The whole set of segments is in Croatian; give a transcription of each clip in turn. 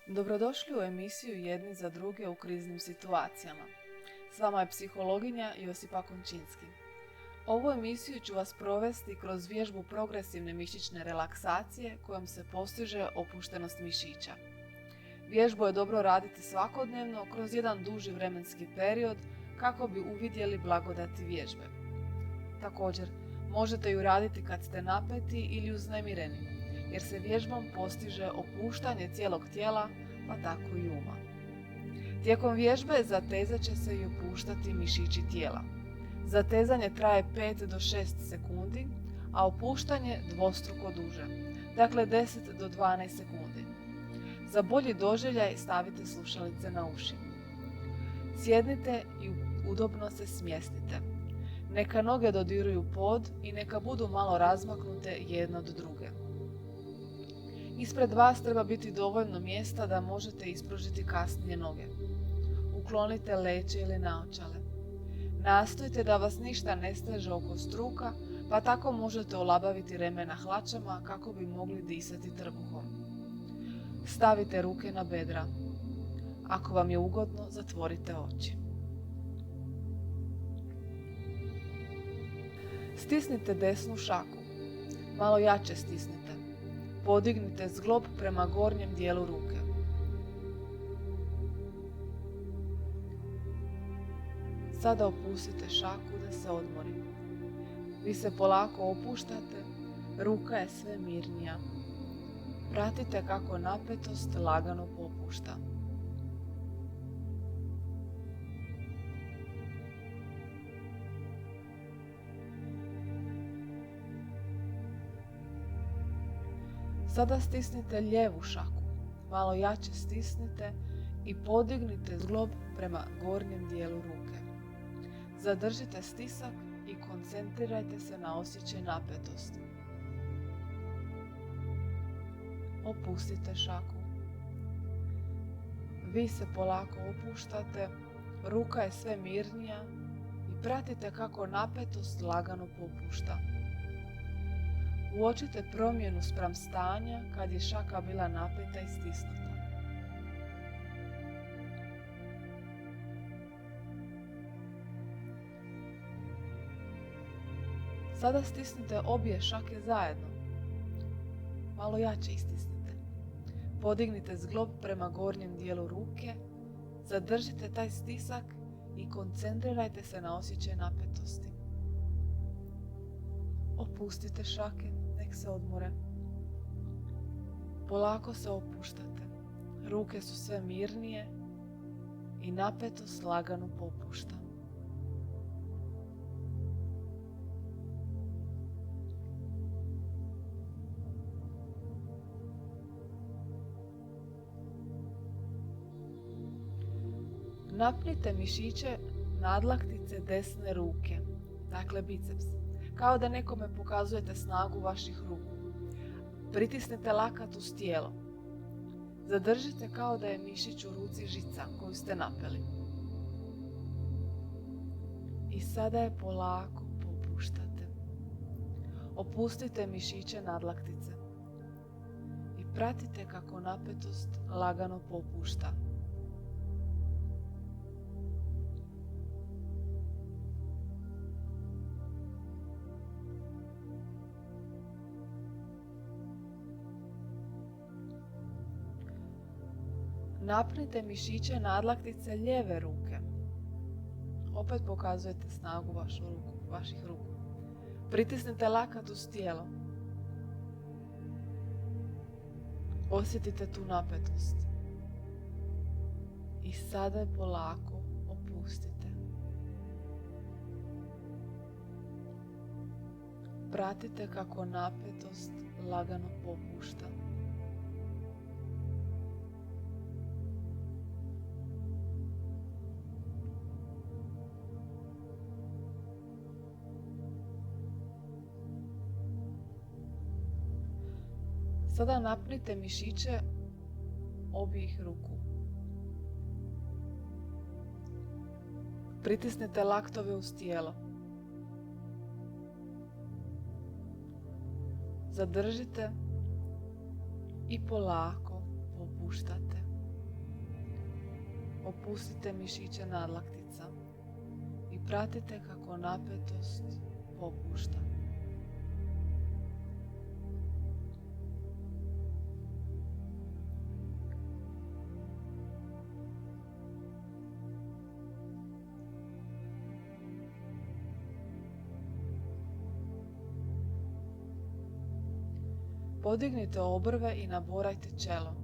Dobrodošli u emisiju Jedni za druge u kriznim situacijama. S vama je psihologinja Josipa Končinski. Ovu emisiju ću vas provesti kroz vježbu progresivne mišićne relaksacije kojom se postiže opuštenost mišića. Vježbu je dobro raditi svakodnevno kroz jedan duži vremenski period kako bi uvidjeli blagodati vježbe. Također, možete ju raditi kad ste napeti ili uznemireni, jer se vježbom postiže opuštanje cijelog tijela, pa tako i uma. Tijekom vježbe zatezat će se i opuštati mišići tijela. Zatezanje traje 5 do 6 sekundi, a opuštanje dvostruko duže, dakle 10 do 12 sekundi. Za bolji doživljaj stavite slušalice na uši. Sjednite i udobno se smjestite. Neka noge dodiruju pod i neka budu malo razmaknute jedna od druge. Ispred vas treba biti dovoljno mjesta da možete ispružiti kasnije noge. Uklonite leće ili naočale. Nastojte da vas ništa ne steže oko struka, pa tako možete olabaviti remen na hlačama kako bi mogli disati trbuhom. Stavite ruke na bedra. Ako vam je ugodno, zatvorite oči. Stisnite desnu šaku. Malo jače stisnite. Podignite zglob prema gornjem dijelu ruke. Sada opustite šaku da se odmori. Vi se polako opuštate, ruka je sve mirnija. Pratite kako napetost lagano popušta. Sada stisnite lijevu šaku, malo jače stisnite i podignite zglob prema gornjem dijelu ruke. Zadržite stisak i koncentrirajte se na osjećaj napetosti. Opustite šaku. Vi se polako opuštate, ruka je sve mirnija i pratite kako napetost lagano popušta. Uočite promjenu spram stanja kad je šaka bila napeta i stisnuta. Sada stisnite obje šake zajedno. Malo jače istisnite. Podignite zglob prema gornjem dijelu ruke, zadržite taj stisak i koncentrirajte se na osjećaj napetosti. Opustite šake, nek se odmore. Polako se opuštate. Ruke su sve mirnije i napetost lagano popušta. Napnite mišiće nadlaktice desne ruke, dakle biceps, kao da nekome pokazujete snagu vaših ruku. Pritisnite lakat uz tijelo. Zadržite kao da je mišić u ruci žica koju ste napeli. I sada je polako popuštate. Opustite mišiće nadlaktice i pratite kako napetost lagano popušta. Napnite mišiće nadlaktice lijeve ruke. Opet pokazujete snagu vaših ruku. Pritisnite lakat uz tijelo. Osjetite tu napetost. I sada je polako opustite. Pratite kako napetost lagano popušta. Sada napnite mišiće obih ruku. Pritisnite laktove uz tijelo. Zadržite i polako popuštate. Opustite mišiće nadlaktica i pratite kako napetost popušta. Podignite obrve i naborajte čelo.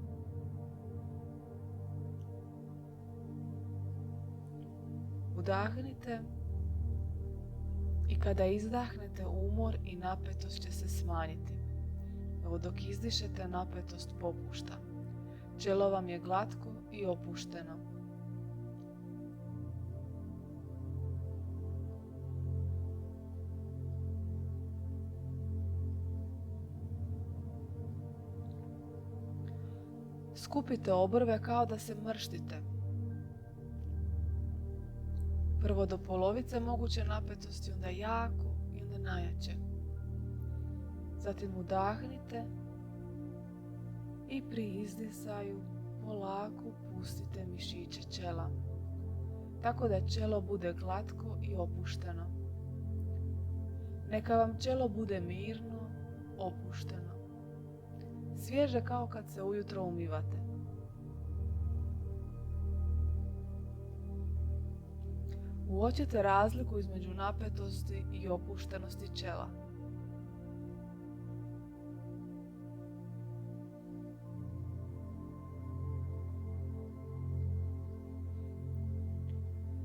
Udahnite i kada izdahnete, umor i napetost će se smanjiti. Evo dok izdišete, napetost popušta. Čelo vam je glatko i opušteno. Skupite obrve kao da se mrštite. Prvo do polovice moguće napetosti, onda jako i onda najjače. Zatim udahnite i pri izdisaju polako pustite mišiće čela, tako da čelo bude glatko i opušteno. Neka vam čelo bude mirno, opušteno, svježe kao kad se ujutro umivate. Uočite razliku između napetosti i opuštenosti čela.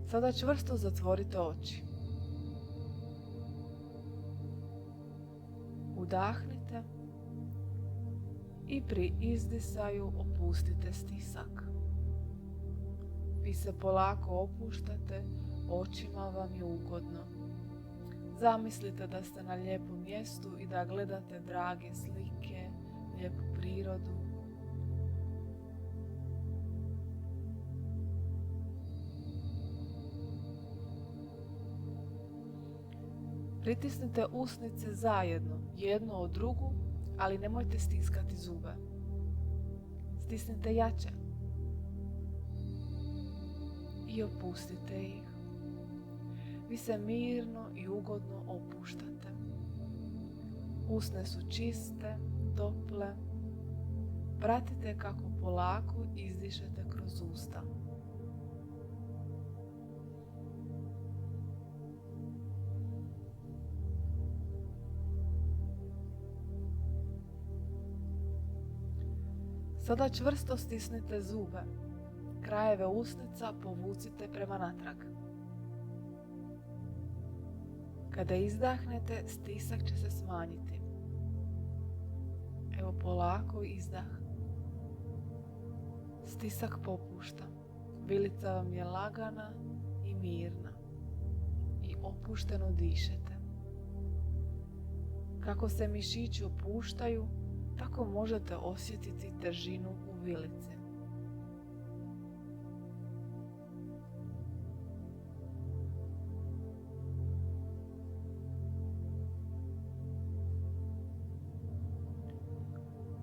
Sada čvrsto zatvorite oči. Udahnite i pri izdisaju opustite stisak. Vi se polako opuštate, očima vam je ugodno. Zamislite da ste na lijepom mjestu i da gledate drage slike, lijepu prirodu. Pritisnite usnice zajedno, jednu od drugu, ali nemojte stiskati zube. Stisnite jače i opustite ih. Vi se mirno i ugodno opuštate. Usne su čiste, tople. Pratite kako polako izdišete kroz usta. Sada čvrsto stisnite zube. Krajeve usnica povucite prema natrag. Kada izdahnete, stisak će se smanjiti. Evo polako izdah. Stisak popušta. Vilica vam je lagana i mirna. I opušteno dišete. Kako se mišići opuštaju, tako možete osjetiti težinu u vilici.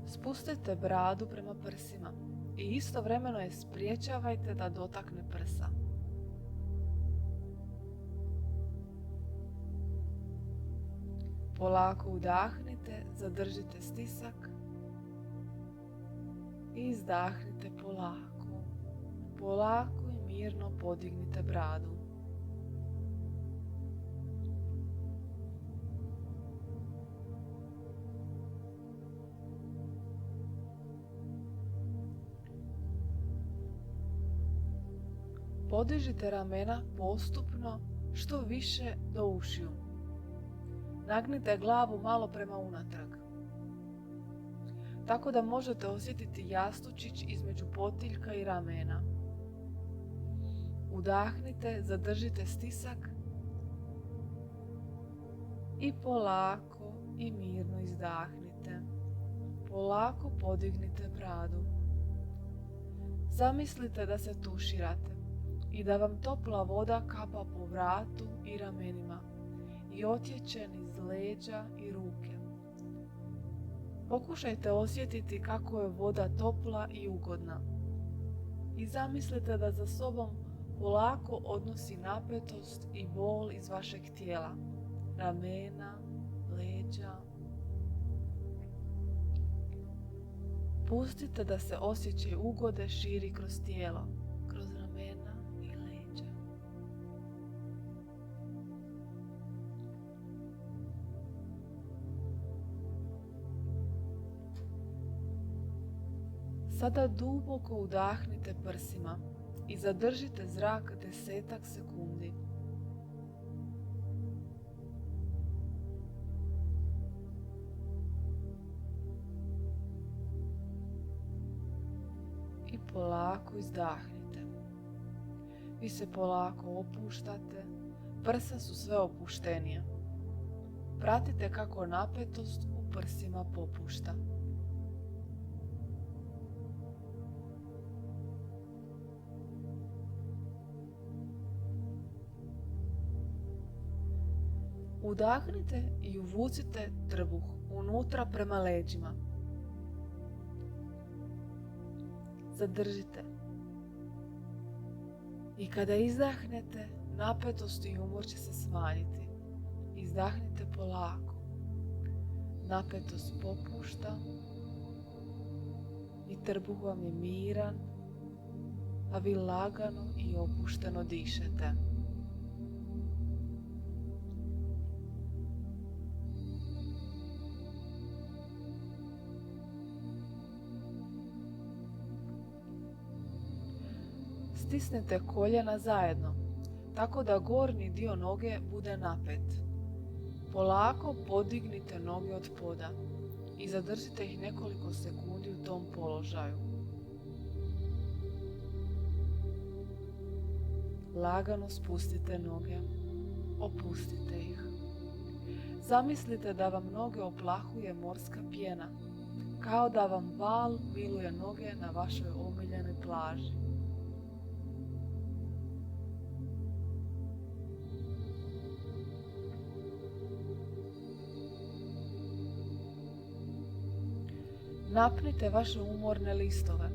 Spustite bradu prema prsima i istovremeno je spriječavajte da dotakne prsa. Polako udahnite, zadržite stisak i izdahnite polako. Polako i mirno podignite bradu. Podižite ramena postupno što više do ušiju. Nagnite glavu malo prema unatrag, tako da možete osjetiti jastučić između potiljka i ramena. Udahnite, zadržite stisak i polako i mirno izdahnite. Polako podignite bradu. Zamislite da se tuširate i da vam topla voda kapa po vratu i ramenima i otječe niz leđa i ruke. Pokušajte osjetiti kako je voda topla i ugodna i zamislite da za sobom polako odnosi napetost i bol iz vašeg tijela, ramena, leđa. Pustite da se osjećaj ugode širi kroz tijelo, kroz ramena i leđa. Sada duboko udahnite prsima i zadržite zrak 10 sekundi. I polako izdahnite. Vi se polako opuštate, prsa su sve opuštenija. Pratite kako napetost u prsima popušta. Udahnite i uvucite trbuh unutra prema leđima. Zadržite. I kada izdahnete, napetost i umor će se smanjiti. Izdahnite polako. Napetost popušta i trbuh vam je miran, a vi lagano i opušteno dišete. Stisnite koljena zajedno, tako da gornji dio noge bude napet. Polako podignite noge od poda i zadržite ih nekoliko sekundi u tom položaju. Lagano spustite noge, opustite ih. Zamislite da vam noge oplahuje morska pjena, kao da vam val miluje noge na vašoj omiljenoj plaži. Napnite vaše umorne listove,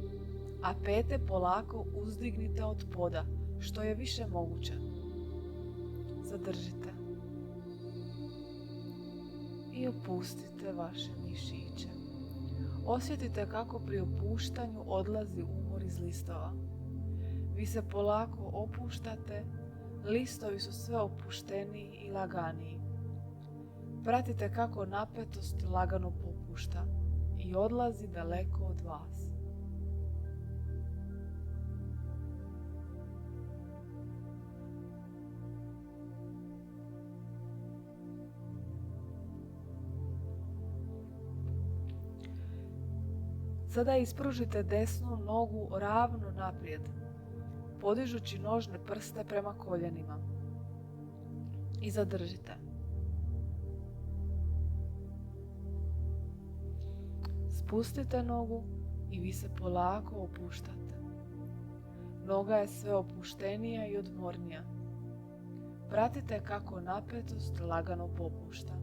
a pete polako uzdignite od poda, što je više moguće. Zadržite. I opustite vaše mišiće. Osjetite kako pri opuštanju odlazi umor iz listova. Vi se polako opuštate, listovi su sve opušteniji i laganiji. Pratite kako napetost lagano popušta i odlazi daleko od vas. Sada ispružite desnu nogu ravno naprijed, podižući nožne prste prema koljenima. I zadržite. Spustite nogu i vi se polako opuštate. Noga je sve opuštenija i odmornija. Pratite kako napetost lagano popušta.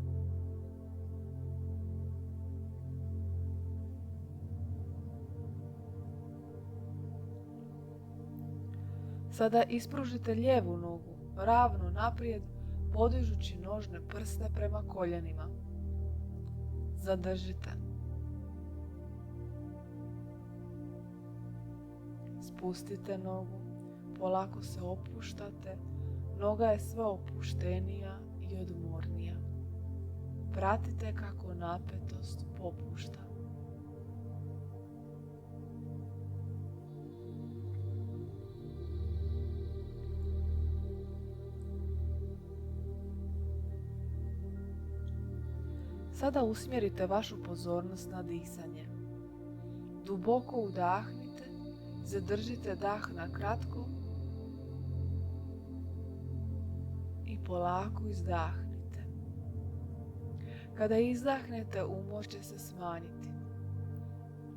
Sada ispružite lijevu nogu ravno naprijed, podižući nožne prste prema koljenima. Zadržite. Spustite nogu, polako se opuštate, noga je sve opuštenija i odmornija. Pratite kako napetost popušta. Sada usmjerite vašu pozornost na disanje. Duboko udahnite, zadržite dah na kratko i polako izdahnite. Kada izdahnete, umor će se smanjiti.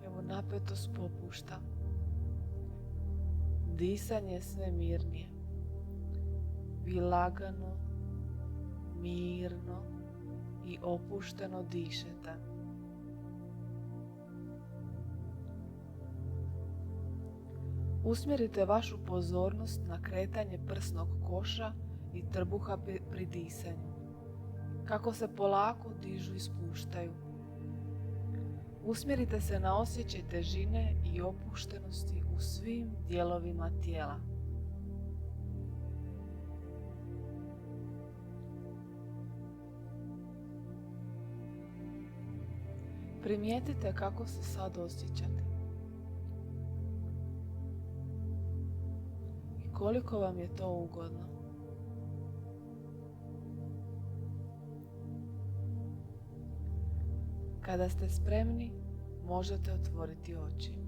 Evo, napetost popušta. Disanje je sve mirnije. Vi lagano, mirno i opušteno dišete. Usmjerite vašu pozornost na kretanje prsnog koša i trbuha pri disanju, kako se polako dižu i spuštaju. Usmjerite se na osjećaj težine i opuštenosti u svim dijelovima tijela. Primijetite kako se sad osjećate i koliko vam je to ugodno. Kada ste spremni, možete otvoriti oči.